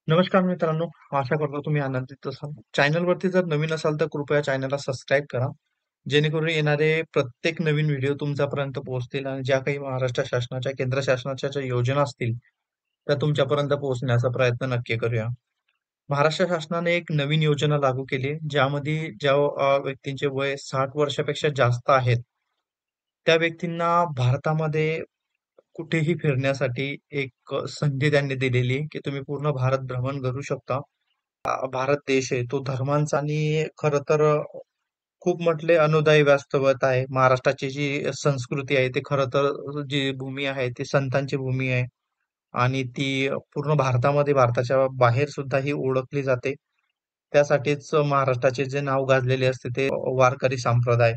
नमस्कार मित्रांनो, आशा करतो तुम्ही आनंदित असाल. चॅनलवरती जर नवीन असाल तर कृपया चॅनलला सबस्क्राईब करा. जेणेकरून येणारे प्रत्येक नवीन व्हिडिओ तुमच्यापर्यंत पोहोचतील आणि ज्या काही महाराष्ट्र शासनाच्या, केंद्र शासनाच्या ज्या योजना असतील, त्या तुमच्यापर्यंत पोहोचण्याचा प्रयत्न नक्की करूया. महाराष्ट्र शासनाने एक नवीन योजना लागू केली, ज्यामध्ये ज्या व्यक्तींचे वय 60 वर्षापेक्षा जास्त आहेत, त्या व्यक्तींना भारतामध्ये कुठेही फिरण्यासाठी एक संधी त्यांनी दिलेली आहे, की तुम्ही पूर्ण भारत भ्रमण करू शकता. भारत देश आहे तो धर्मांचा आणि खरं तर खूप म्हटले अनुदायी वास्तवत आहे. महाराष्ट्राची जी संस्कृती आहे, ते खरं तर जी भूमी आहे, ती संतांची भूमी आहे आणि ती पूर्ण भारतामध्ये, भारताच्या बाहेर सुद्धा ही ओळखली जाते. त्यासाठीच महाराष्ट्राचे जे नाव गाजलेले असते ते वारकरी संप्रदाय.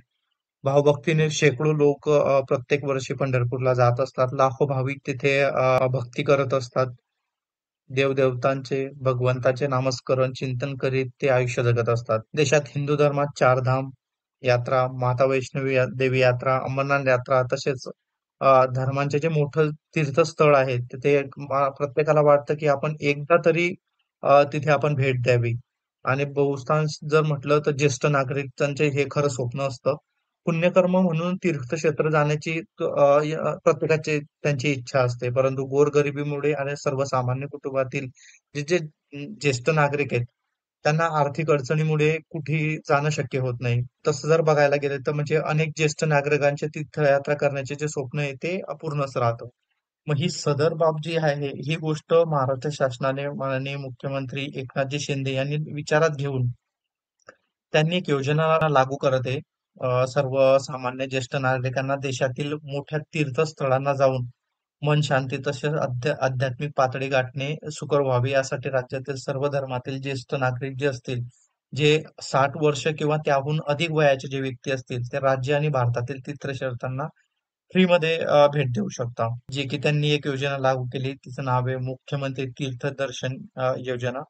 भावभक्तीने शेकडो लोक प्रत्येक वर्षी पंढरपूरला जात असतात. लाखो भाविक तिथे भक्ती करत असतात. देवदेवतांचे, भगवंताचे नामस्मरण, चिंतन करीत ते आयुष्य जगत असतात. देशात हिंदू धर्मात चारधाम यात्रा, माता वैष्णवी देवी यात्रा, अमरनाथ यात्रा तसेच धर्मांचे जे मोठं तीर्थस्थळ आहे, तिथे प्रत्येकाला वाटतं की आपण एकदा तरी तिथे आपण भेट द्यावी. आणि बहुतांश जर म्हटलं तर ज्येष्ठ नागरिकांचे हे खरं स्वप्न असतं. पुण्यकर्म म्हणून तीर्थक्षेत्र जाण्याची प्रत्येकाची त्यांची इच्छा असते. परंतु गोरगरिबीमुळे आणि सर्वसामान्य कुटुंबातील जे ज्येष्ठ नागरिक आहेत, त्यांना आर्थिक अडचणीमुळे कुठेही जाणं शक्य होत नाही. तसं जर बघायला गेलं तर म्हणजे अनेक ज्येष्ठ नागरिकांचे तीर्थयात्रा करण्याचे जे स्वप्न आहे ते अपूर्णच राहतं. मग ही सदर बाब जी आहे, ही गोष्ट महाराष्ट्र शासनाने माननीय मुख्यमंत्री एकनाथजी शिंदे यांनी विचारात घेऊन त्यांनी एक योजना लागू करत आहे. सर्वसामान्य ज्येष्ठ नागरिकांना देशातील मोठ्या तीर्थस्थळांना जाऊन मन शांती तसेच आध्यात्मिक पातळी गाठणे सुकर व्हावे यासाठी राज्यातील सर्व धर्मातील ज्येष्ठ नागरिक जे असतील, जे 60 वर्ष किंवा त्याहून अधिक वयाचे जे व्यक्ती असतील, ते राज्य आणि भारतातील तीर्थक्षेत्रांना फ्रीमध्ये भेट देऊ शकता. जे की त्यांनी एक योजना लागू केली, तिचं नाव आहे मुख्यमंत्री तीर्थदर्शन योजना.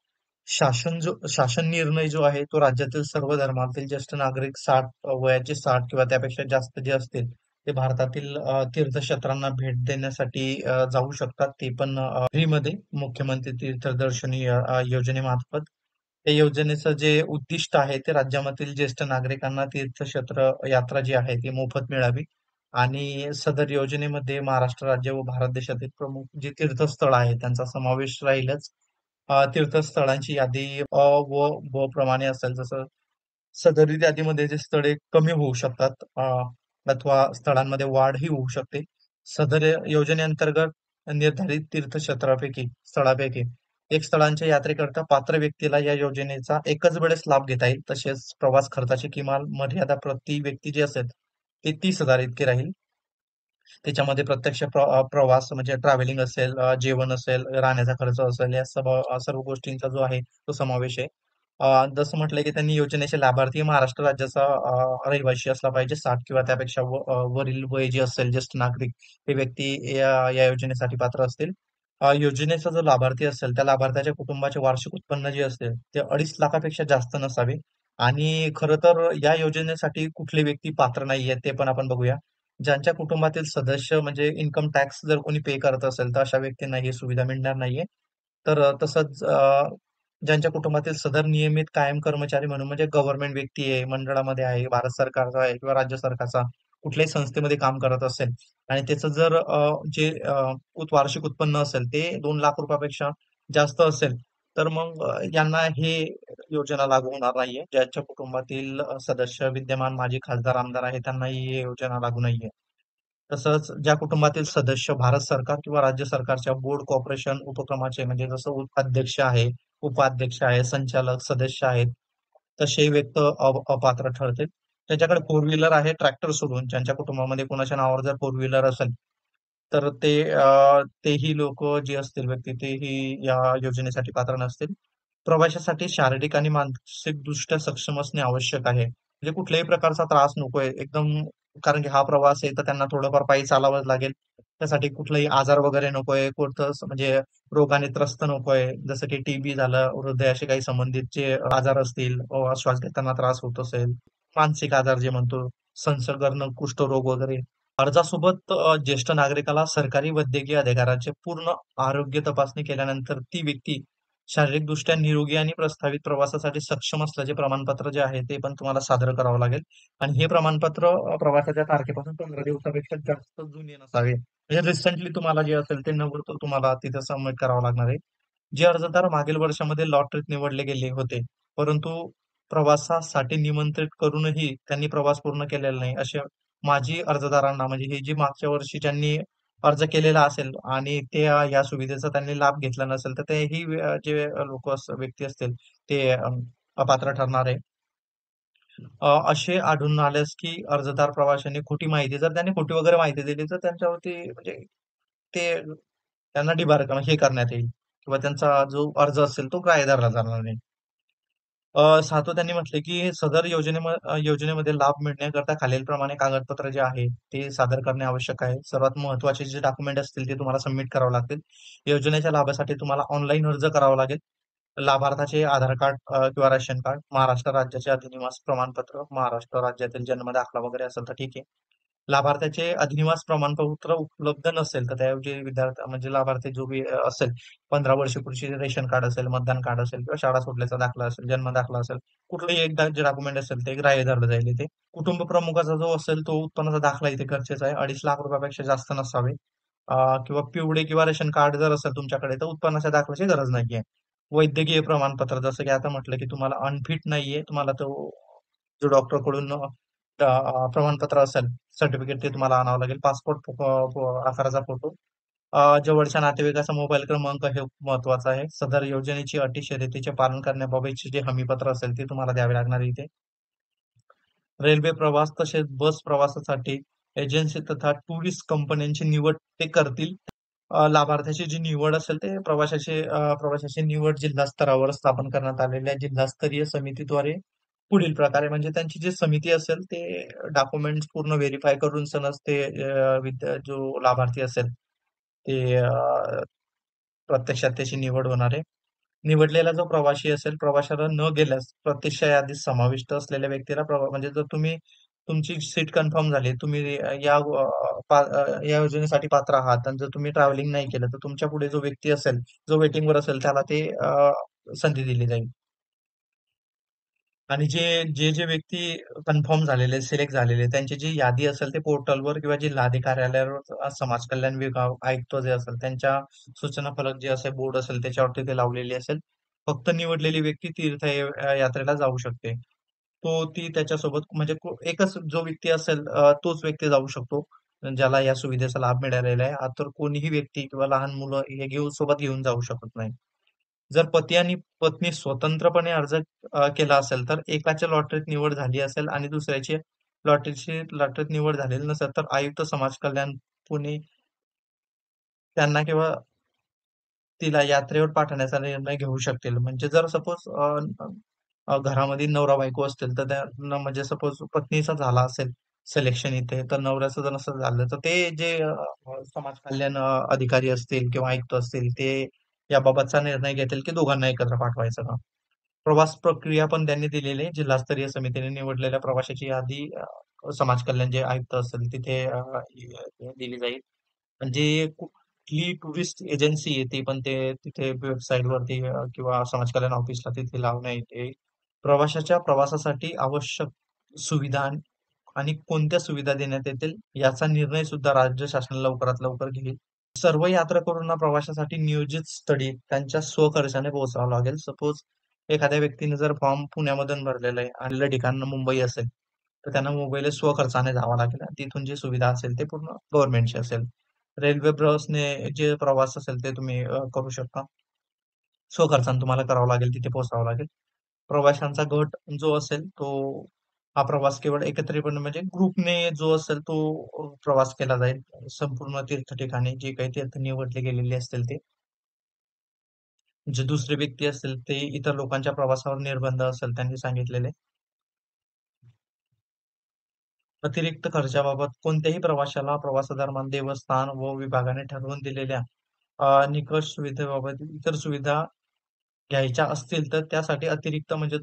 शासन निर्णय जो आहे तो राज्यातील सर्व धर्मातील ज्येष्ठ नागरिक 60 वयाचे 60 किंवा त्यापेक्षा जास्त जे असतील ते भारतातील तीर्थक्षेत्रांना भेट देण्यासाठी जाऊ शकतात. ते पण फ्रीमध्ये मुख्यमंत्री तीर्थदर्शनी योजनेमार्फत. त्या योजनेचं जे उद्दिष्ट आहे ते राज्यामधील ज्येष्ठ नागरिकांना तीर्थक्षेत्र यात्रा जी आहे ती मोफत मिळावी आणि सदर योजनेमध्ये महाराष्ट्र राज्य व भारत देशातील प्रमुख जी तीर्थस्थळ आहे त्यांचा समावेश राहीलच. तीर्थस्थळांची यादी व ब प्रमाणे असेल जसं सदर यादीमध्ये जे स्थळे कमी होऊ शकतात अथवा स्थळांमध्ये वाढही होऊ शकते. सदर योजनेअंतर्गत निर्धारित तीर्थक्षेत्रापैकी स्थळापैकी एक स्थळांच्या यात्रेकरता पात्र व्यक्तीला या योजनेचा एकच वेळेस लाभ घेता येईल. तसेच प्रवास खर्चाची किमान मर्यादा प्रति व्यक्ती जी असेल ती 30,000 इतकी राहील. त्याच्यामध्ये प्रत्यक्ष प्रवास म्हणजे ट्रॅव्हलिंग असेल, जेवण असेल, राहण्याचा खर्च असेल, या सर्व गोष्टींचा जो आहे तो समावेश आहे. जसं म्हटलंय की त्यांनी योजनेचे लाभार्थी महाराष्ट्र राज्याचा रहिवासी असला पाहिजे. 60 किंवा त्यापेक्षा वरील वय जे असेल ज्येष्ठ नागरिक हे व्यक्ती या योजनेसाठी पात्र असतील. योजनेचा जो लाभार्थी असेल त्या लाभार्थ्याच्या कुटुंबाचे वार्षिक उत्पन्न जे असेल ते 2.5 लाखापेक्षा जास्त नसावे. आणि खरं तर या योजनेसाठी कुठली व्यक्ती पात्र नाहीये ते पण आपण बघूया. ज्यांच्या कुटुंबातील सदस्य म्हणजे इन्कम टॅक्स जर कोणी पे करत असेल, तर अशा व्यक्तींना ही सुविधा मिळणार नाहीये. तर तसंच ज्यांच्या कुटुंबातील सदर नियमित कायम कर्मचारी म्हणून म्हणजे गव्हर्नमेंट व्यक्ती आहे, मंडळामध्ये आहे, भारत सरकारचा आहे किंवा राज्य सरकारचा कुठल्याही संस्थेमध्ये काम करत असेल आणि त्याचं जर जे वार्षिक उत्पन्न असेल ते 2 लाख रुपयापेक्षा जास्त असेल, तर मग यांना हे योजना लागू होणार नाहीये. ज्यांच्या कुटुंबातील सदस्य विद्यमान माजी खासदार, आमदार आहे त्यांना ही योजना लागू नाहीये. तसंच ज्या कुटुंबातील सदस्य भारत सरकार किंवा राज्य सरकारच्या बोर्ड, कॉर्पोरेशन उपक्रमाचे म्हणजे जसं अध्यक्ष आहे, उपाध्यक्ष आहे, संचालक, सदस्य आहेत, तसे व्यक्ती अपात्र ठरतील. ज्यांच्याकडे फोर व्हीलर आहे, ट्रॅक्टर सोडून ज्यांच्या कुटुंबामध्ये कोणाच्या नावावर जर फोर व्हीलर असेल, तर तेही लोक जे असतील व्यक्ती तेही या योजनेसाठी पात्र नसतील. प्रवाशासाठी शारीरिक आणि मानसिकदृष्ट्या सक्षम असणे आवश्यक आहे. म्हणजे कुठल्याही प्रकारचा त्रास नकोय. एकदम कारण की हा प्रवास आहे तर त्यांना थोडंफार पायी चालावंच लागेल. त्यासाठी कुठलाही आजार वगैरे नकोय. कोणतं म्हणजे रोगाने त्रस्त नकोय. जसं की टीबी झालं, हृदयाशी काही संबंधित जे आजार असतील, श्वास घेताना त्रास होत असेल, मानसिक आजार जे म्हणतो, संसर्गजन्य कुष्ठरोग वगैरे. अर्जासोबत ज्येष्ठ नागरिकाला सरकारी वैद्यकीय अधिकाऱ्याचे पूर्ण आरोग्य तपासणी केल्यानंतर ती व्यक्ती शारीरिकदृष्ट्या निरोगी आणि प्रस्तावित प्रवासासाठी सक्षम असल्याचे प्रमाणपत्र जे आहे ते पण तुम्हाला सादर करावं लागेल. आणि हे प्रमाणपत्र प्रवासाच्या तारखेपासून 15 दिवसापेक्षा जास्त जुने नसावे. म्हणजे रिसेंटली तुम्हाला जे असेल ते नव्वं तुम्हाला तिथे सबमिट करावं लागणार आहे. जे अर्जदार मागील वर्षामध्ये लॉटरीत निवडले गेले होते, परंतु प्रवासासाठी निमंत्रित करूनही त्यांनी प्रवास पूर्ण केलेला नाही, असे माजी अर्जदारांना म्हणजे हे जी मागच्या वर्षी ज्यांनी अर्ज केलेला असेल आणि ते या सुविधेचा त्यांनी लाभ घेतला नसेल, तर तेही जे लोक व्यक्ती असतील ते अपात्र ठरणार आहे. असे आढळून आल्यास की अर्जदार प्रवाशांनी खोटी माहिती जर त्यांनी खोटी वगैरे माहिती दिली तर त्यांच्यावरती म्हणजे ते त्यांना हे करण्यात येईल किंवा त्यांचा जो अर्ज असेल तो ग्राह्य धरला जाणार नाही. 7वं त्यांनी म्हटले की सदर योजनेमध्ये लाभ मिळण्याकरता खालीलप्रमाणे कागदपत्र जे आहे ते सादर करणे आवश्यक आहे. सर्वात महत्त्वाचे जे डॉक्युमेंट असतील ते तुम्हाला सबमिट करावे लागतील. योजनेच्या लाभासाठी तुम्हाला ऑनलाईन अर्ज करावा लागेल. लाभार्थाचे आधार कार्ड किंवा रेशन कार्ड, महाराष्ट्र राज्याचे अधिनिवास प्रमाणपत्र, महाराष्ट्र राज्यातील जन्म दाखला वगैरे असेल तर ठीक आहे. लाभार्थ्याचे अधिनिवास प्रमाणपत्र उपलब्ध नसेल तर त्याऐवजी विद्यार्थी म्हणजे लाभार्थी जो बी असेल 15 वर्षपूर्वीचे रेशन कार्ड असेल, मतदान कार्ड असेल किंवा शाळा सोडल्याचा दाखला असेल, जन्म दाखला असेल, कुठलंही एक जे डॉक्युमेंट असेल ते ग्राह्य धरलं जाईल इथे. कुटुंब प्रमुखाचा जो असेल तो उत्पन्नाचा दाखला इथे गरजेचा आहे. 2.5 लाख रुपयापेक्षा जास्त नसावे. किंवा पिवळे किंवा रेशन कार्ड जर असेल तुमच्याकडे तर उत्पन्नाच्या दाखल्याची गरज नाहीये. वैद्यकीय प्रमाणपत्र जसं की आता म्हटलं की तुम्हाला अनफिट नाहीये, तुम्हाला तो जो डॉक्टरकडून प्रमाणपत्र असेल, सर्टिफिकेट ते तुम्हाला आणावं लागेल. पासपोर्ट आकाराचा फोटो, जवळच्या नातेवाईकाचा मोबाईल क्रमांक हे महत्वाचं आहे. सदर योजनेची अटी शर्यतीचे पालन करण्याबाबतचे जे हमीपत्र असेल ते तुम्हाला द्यावे लागणार आहे इथे. रेल्वे प्रवास तसेच बस प्रवासासाठी एजन्सी तथा टुरिस्ट कंपन्यांची निवड ते करतील. लाभार्थ्याची जी निवड असेल ते प्रवाशाची निवड जिल्हा स्तरावर स्थापन करण्यात आलेल्या जिल्हास्तरीय समितीद्वारे पुढील प्रकारे म्हणजे त्यांची जी समिती असेल ते डॉक्युमेंट्स पूर्ण व्हेरिफाय करून सनच ते जो लाभार्थी असेल ते प्रत्यक्षात त्याची निवड होणार आहे. निवडलेला जो प्रवासी असेल, प्रवाशाला न गेल्यास प्रतीक्षा यादीत समाविष्ट असलेल्या व्यक्तीला म्हणजे जर तुमची सीट कन्फर्म झाली, तुम्ही या योजनेसाठी पात्र आहात आणि जर तुम्ही ट्रॅव्हलिंग नाही केलं, तर तुमच्या पुढे जो व्यक्ती असेल, जो वेटिंगवर असेल, त्याला ते संधी दिली जाईल. आणि जे व्यक्ती कन्फर्म झालेले, सिलेक्ट झालेले, त्यांची जी यादी असेल ते पोर्टलवर किंवा जिल्हाधिकारी कार्यालयावर समाज कल्याण विभाग आयुक्त जे असेल त्यांच्या सूचना फलक जे असेल बोर्ड असेल त्याच्यावरती ते लावलेली असेल. फक्त निवडलेली व्यक्ती यात्रेला जाऊ शकते. ती त्याच्यासोबत म्हणजे एकच जो व्यक्ती असेल तोच व्यक्ती जाऊ शकतो. ज्याला या सुविधेचा लाभ मिळालेला आहे. तर कोणीही व्यक्ती किंवा लहान मुलं हे सोबत घेऊन जाऊ शकत नाही. जर पती आणि पत्नी स्वतंत्रपणे अर्ज केला असेल, तर एकाच्या लॉटरीत निवड झाली असेल आणि दुसऱ्याची लॉटरीत निवड झालेली नसेल, तर आयुक्त समाज कल्याण पुणे त्यांना किंवा तिला यात्रेवर पाठवण्याचा निर्णय घेऊ शकतील. म्हणजे जर सपोज घरामध्ये नवरा-बायको असतील, तर त्यांना म्हणजे सपोज पत्नीचा झाला असेल सिलेक्शन इथे, तर नवऱ्याचं जर नसेल झालं, तर ते जे समाज कल्याण अधिकारी असतील किंवा आयुक्त असतील, ते याबाबतचा निर्णय घेतील, की दोघांना एकत्र पाठवायचं का? प्रवास प्रक्रिया पण त्यांनी दिलेली आहे. जिल्हास्तरीय समितीने निवडलेल्या प्रवाशाची यादी समाज कल्याण जे आयुक्त असतील तिथे दिली जाईल. म्हणजे कुठली टुरिस्ट एजन्सी आहे ती पण ते तिथे वेबसाईटवरती किंवा समाज कल्याण ऑफिसला तिथे लावण्यात येईल. प्रवाशाच्या प्रवासासाठी आवश्यक सुविधा आणि कोणत्या सुविधा देण्यात येतील याचा निर्णय सुद्धा राज्य शासन लवकरात लवकर घेईल. सर्व यात्रेकरूंना प्रवासासाठी नियोजित स्थळी त्यांच्या स्वखर्चाने पोहोचावं लागेल. सपोज एखाद्या व्यक्तीने जर फॉर्म पुण्यामधून भरलेला आहे आणि ठिकाण मुंबई असेल, तर त्यांना मुंबईला स्वखर्चाने जावं लागेल आणि तिथून जी सुविधा असेल ते पूर्ण गव्हर्नमेंटची असेल. रेल्वे बसने जे प्रवास असेल ते तुम्ही करू शकता. स्वखर्चाने तुम्हाला करावं लागेल, तिथे पोहोचावं लागेल. प्रवाशांचा गट जो असेल तो हा प्रवास केवळ एकत्रितपणे म्हणजे ग्रुपने जो असेल तो प्रवास केला जाईल. संपूर्ण तीर्थ ठिकाणी जे काही तीर्थ निवडले गेलेले असतील ते. जे दुसरे व्यक्ती असतील ते इतर लोकांच्या प्रवासावर निर्बंध असेल त्यांनी सांगितलेले. अतिरिक्त खर्चाबाबत कोणत्याही प्रवाशाला प्रवासादरम्यान देवस्थान व विभागाने ठरवून दिलेल्या निकष सुविधेबाबत इतर सुविधा घ्यायच्या असतील तर त्यासाठी अतिरिक्त म्हणजे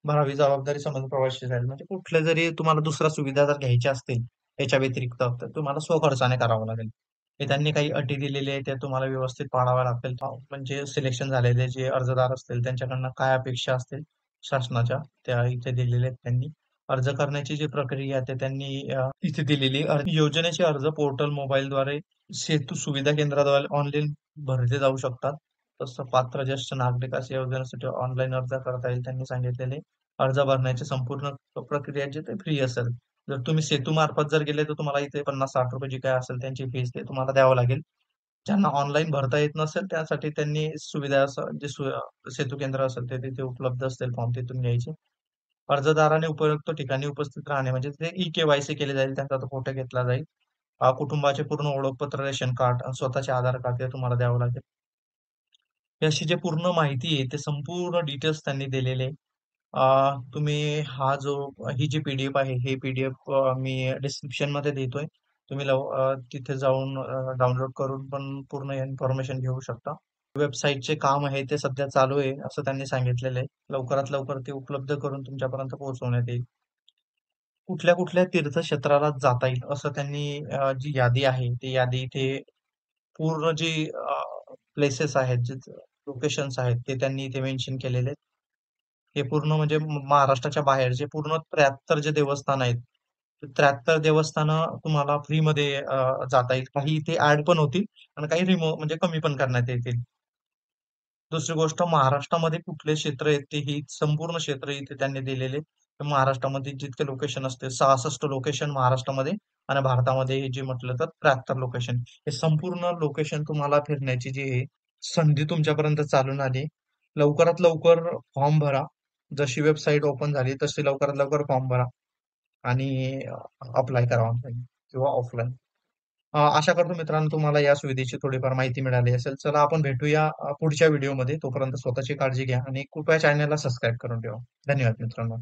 भरावी जबाबदारी समज प्रवाशी राहील. म्हणजे कुठल्या जरी तुम्हाला दुसऱ्या सुविधा जर घ्यायच्या असतील याच्या व्यतिरिक्त तर तुम्हाला स्वखर्चाने करावं लागेल. हे त्यांनी काही अटी दिलेल्या आहेत, त्या तुम्हाला व्यवस्थित पाळाव्या लागतील. म्हणजे सिलेक्शन झालेले जे अर्जदार असतील त्यांच्याकडनं काय अपेक्षा असतील शासनाच्या, त्या इथे दिलेल्या आहेत त्यांनी. अर्ज करण्याची जी प्रक्रिया आहे ते त्यांनी इथे दिलेली आहे. योजनेचे अर्ज पोर्टल मोबाईलद्वारे सेतू सुविधा केंद्राद्वारे ऑनलाईन भरले जाऊ शकतात. तसं पात्र ज्येष्ठ नागरिकास या योजनेसाठी ऑनलाईन अर्ज करता येईल त्यांनी सांगितलेले. अर्ज भरण्याची संपूर्ण प्रक्रिया जी ते फ्री असेल. जर तुम्ही सेतू मार्फत जर गेले तर तुम्हाला इथे 50-60 रुपये जी काय असेल त्यांची फीस ते तुम्हाला द्यावं लागेल. ज्यांना ऑनलाईन भरता येत नसेल त्यासाठी त्यांनी सुविधा असं जे सेतू केंद्र असेल ते तिथे उपलब्ध असतील फॉर्म तिथून घ्यायचे. अर्जदाराने उपयुक्त ठिकाणी उपस्थित राहणे म्हणजे ते ई-के-वाय-सी केले जाईल, त्यांचा तो फोटो घेतला जाईल. कुटुंबाचे पूर्ण ओळखपत्र, रेशन कार्ड आणि स्वतःचे आधार कार्ड ते तुम्हाला द्यावं लागेल. ही अशी जे पूर्ण माहिती आहे ते संपूर्ण डिटेल्स त्यांनी दिलेले आहे. तुम्ही ही जी पी-डी-एफ आहे, ही पी-डी-एफ मी डिस्क्रिप्शनमध्ये देतोय. तुम्ही तिथे जाऊन डाउनलोड करून पण पूर्ण इन्फॉर्मेशन घेऊ शकता. वेबसाईटचे काम आहे ते सध्या चालू आहे, असं त्यांनी सांगितलेलं आहे. लवकरात लवकर ते उपलब्ध करून तुमच्यापर्यंत पोहोचवण्यात येईल. कुठल्या कुठल्या तीर्थक्षेत्राला जाता येईल असं त्यांनी जी यादी आहे, ती यादी इथे पूर्ण जी प्लेसेस आहेत, जे लोकेशन्स आहेत, ते त्यांनी इथे मेन्शन केलेले आहेत. हे पूर्ण म्हणजे महाराष्ट्राच्या बाहेर जे पूर्ण 73 जे देवस्थान आहेत, ते 73 देवस्थानं तुम्हाला फ्रीमध्ये जाता येईल. काही इथे ॲड पण होतील आणि काही म्हणजे कमी पण करण्यात येतील. दुसरी गोष्ट महाराष्ट्रामध्ये कुठले क्षेत्र आहेत ते ही संपूर्ण क्षेत्र इथे त्यांनी दिलेले आहेत. तर महाराष्ट्रामध्ये जितके लोकेशन असते 66 लोकेशन महाराष्ट्रामध्ये आणि भारतामध्ये हे जे म्हटलं तर 73 लोकेशन. हे संपूर्ण लोकेशन तुम्हाला फिरण्याची जी आहे संधी तुमच्यापर्यंत चालून आली. लवकरात लवकर फॉर्म भरा. जशी वेबसाईट ओपन झाली तशी लवकरात लवकर फॉर्म भरा आणि अप्लाय करा ऑनलाईन किंवा ऑफलाईन. आशा करतो मित्रांनो तुम्हाला या सुविधेची थोडीफार माहिती मिळाली असेल. चला आपण भेटूया पुढच्या व्हिडिओमध्ये. तोपर्यंत स्वतःची काळजी घ्या आणि कृपया चॅनलला सबस्क्राईब करून ठेवा. धन्यवाद मित्रांनो.